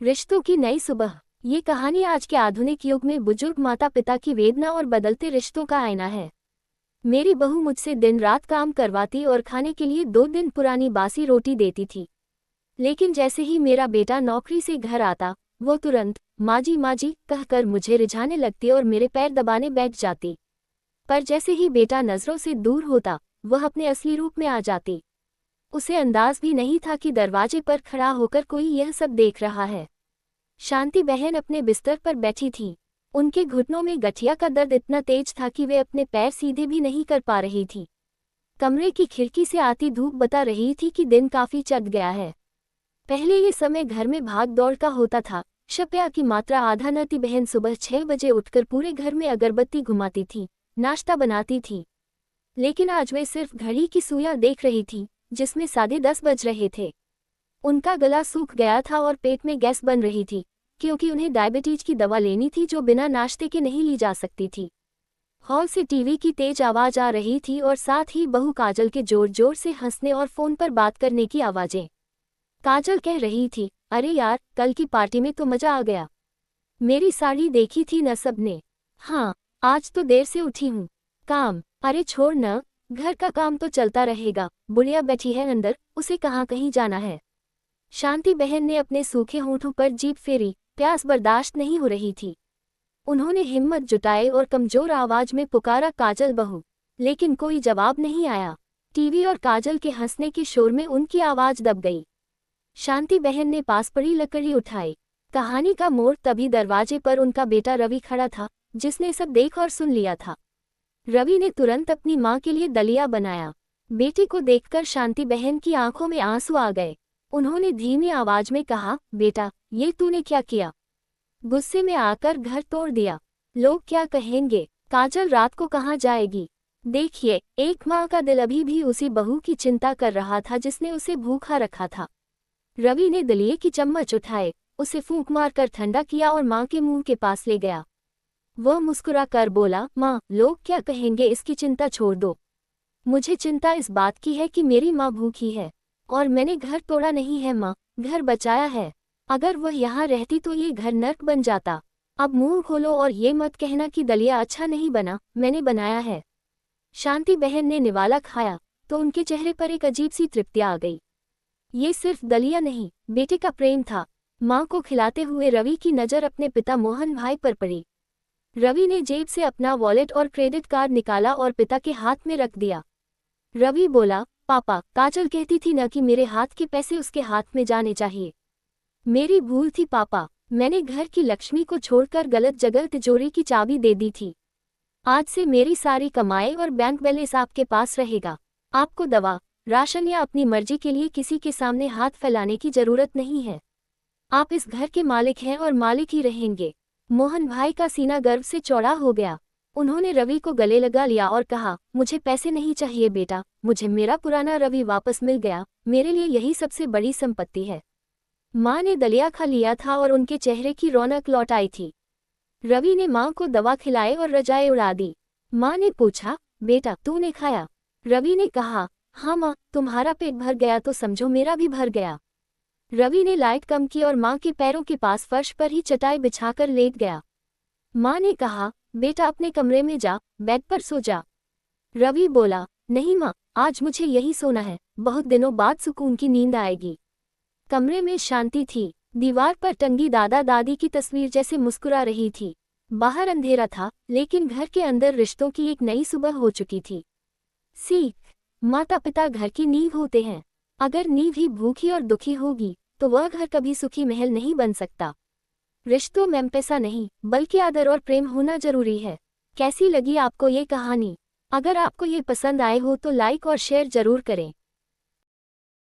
रिश्तों की नई सुबह। ये कहानी आज के आधुनिक युग में बुजुर्ग माता पिता की वेदना और बदलते रिश्तों का आईना है। मेरी बहू मुझसे दिन रात काम करवाती और खाने के लिए 2 दिन पुरानी बासी रोटी देती थी। लेकिन जैसे ही मेरा बेटा नौकरी से घर आता, वो तुरंत माँ जी कहकर मुझे रिझाने लगती और मेरे पैर दबाने बैठ जाती। पर जैसे ही बेटा नजरों से दूर होता, वह अपने असली रूप में आ जाती। उसे अंदाज भी नहीं था कि दरवाजे पर खड़ा होकर कोई यह सब देख रहा है। शांति बहन अपने बिस्तर पर बैठी थी। उनके घुटनों में गठिया का दर्द इतना तेज था कि वे अपने पैर सीधे भी नहीं कर पा रही थी। कमरे की खिड़की से आती धूप बता रही थी कि दिन काफी चढ़ गया है। पहले ये समय घर में भाग दौड़ का होता था। शप्या की मात्रा आधा नती बहन सुबह 6 बजे उठकर पूरे घर में अगरबत्ती घुमाती थी, नाश्ता बनाती थी। लेकिन आज वे सिर्फ घड़ी की सुइयां देख रही थी, जिसमें 10:30 बज रहे थे। उनका गला सूख गया था और पेट में गैस बन रही थी, क्योंकि उन्हें डायबिटीज की दवा लेनी थी जो बिना नाश्ते के नहीं ली जा सकती थी। हॉल से टीवी की तेज आवाज आ रही थी और साथ ही बहू काजल के जोर जोर से हंसने और फोन पर बात करने की आवाजें। काजल कह रही थी, अरे यार, कल की पार्टी में तो मजा आ गया। मेरी साड़ी देखी थी न सबने? हाँ, आज तो देर से उठी हूँ। काम? अरे छोड़ न, घर का काम तो चलता रहेगा। बुढ़िया बैठी है अंदर, उसे कहाँ कहीं जाना है। शांति बहन ने अपने सूखे होंठों पर जीभ फेरी। प्यास बर्दाश्त नहीं हो रही थी। उन्होंने हिम्मत जुटाई और कमजोर आवाज में पुकारा, काजल बहू। लेकिन कोई जवाब नहीं आया। टीवी और काजल के हंसने के शोर में उनकी आवाज दब गई। शांति बहन ने पास पड़ी लकड़ी उठाई। कहानी का मोड़ तभी दरवाजे पर उनका बेटा रवि खड़ा था, जिसने सब देख और सुन लिया था। रवि ने तुरंत अपनी माँ के लिए दलिया बनाया। बेटे को देखकर शांति बहन की आंखों में आंसू आ गए। उन्होंने धीमी आवाज में कहा, बेटा, ये तूने क्या किया? गुस्से में आकर घर तोड़ दिया। लोग क्या कहेंगे? काजल रात को कहाँ जाएगी? देखिए, एक माँ का दिल अभी भी उसी बहू की चिंता कर रहा था जिसने उसे भूखा रखा था। रवि ने दलिये की चम्मच उठाए, उसे फूंक मारकर ठंडा किया और माँ के मुंह के पास ले गया। वह मुस्कुरा कर बोला, माँ, लोग क्या कहेंगे इसकी चिंता छोड़ दो। मुझे चिंता इस बात की है कि मेरी माँ भूखी है। और मैंने घर तोड़ा नहीं है माँ, घर बचाया है। अगर वह यहाँ रहती तो ये घर नर्क बन जाता। अब मुंह खोलो और ये मत कहना कि दलिया अच्छा नहीं बना, मैंने बनाया है। शांति बहन ने निवाला खाया तो उनके चेहरे पर एक अजीब सी तृप्ति आ गई। ये सिर्फ दलिया नहीं, बेटे का प्रेम था। माँ को खिलाते हुए रवि की नज़र अपने पिता मोहन भाई पर पड़ी। रवि ने जेब से अपना वॉलेट और क्रेडिट कार्ड निकाला और पिता के हाथ में रख दिया। रवि बोला, पापा, काजल कहती थी न कि मेरे हाथ के पैसे उसके हाथ में जाने चाहिए। मेरी भूल थी पापा, मैंने घर की लक्ष्मी को छोड़कर गलत जगह तिजोरी की चाबी दे दी थी। आज से मेरी सारी कमाई और बैंक बैलेंस आपके पास रहेगा। आपको दवा, राशन या अपनी मर्जी के लिए किसी के सामने हाथ फैलाने की जरूरत नहीं है। आप इस घर के मालिक हैं और मालिक ही रहेंगे। मोहन भाई का सीना गर्व से चौड़ा हो गया। उन्होंने रवि को गले लगा लिया और कहा, मुझे पैसे नहीं चाहिए बेटा, मुझे मेरा पुराना रवि वापस मिल गया, मेरे लिए यही सबसे बड़ी संपत्ति है। माँ ने दलिया खा लिया था और उनके चेहरे की रौनक लौट आई थी। रवि ने माँ को दवा खिलाई और रजाई उड़ा दी। माँ ने पूछा, बेटा, तूने खाया? रवि ने कहा, हाँ माँ, तुम्हारा पेट भर गया तो समझो मेरा भी भर गया। रवि ने लाइट कम की और माँ के पैरों के पास फर्श पर ही चटाई बिछाकर लेट गया। माँ ने कहा, बेटा अपने कमरे में जा, बेड पर सो जा। रवि बोला, नहीं माँ, आज मुझे यही सोना है, बहुत दिनों बाद सुकून की नींद आएगी। कमरे में शांति थी। दीवार पर टंगी दादा दादी की तस्वीर जैसे मुस्कुरा रही थी। बाहर अंधेरा था, लेकिन घर के अंदर रिश्तों की एक नई सुबह हो चुकी थी। सीख, माता पिता घर की नींव होते हैं। अगर नींव ही भूखी और दुखी होगी तो वह घर कभी सुखी महल नहीं बन सकता। रिश्तों में पैसा नहीं, बल्कि आदर और प्रेम होना जरूरी है। कैसी लगी आपको ये कहानी? अगर आपको ये पसंद आए हो तो लाइक और शेयर जरूर करें।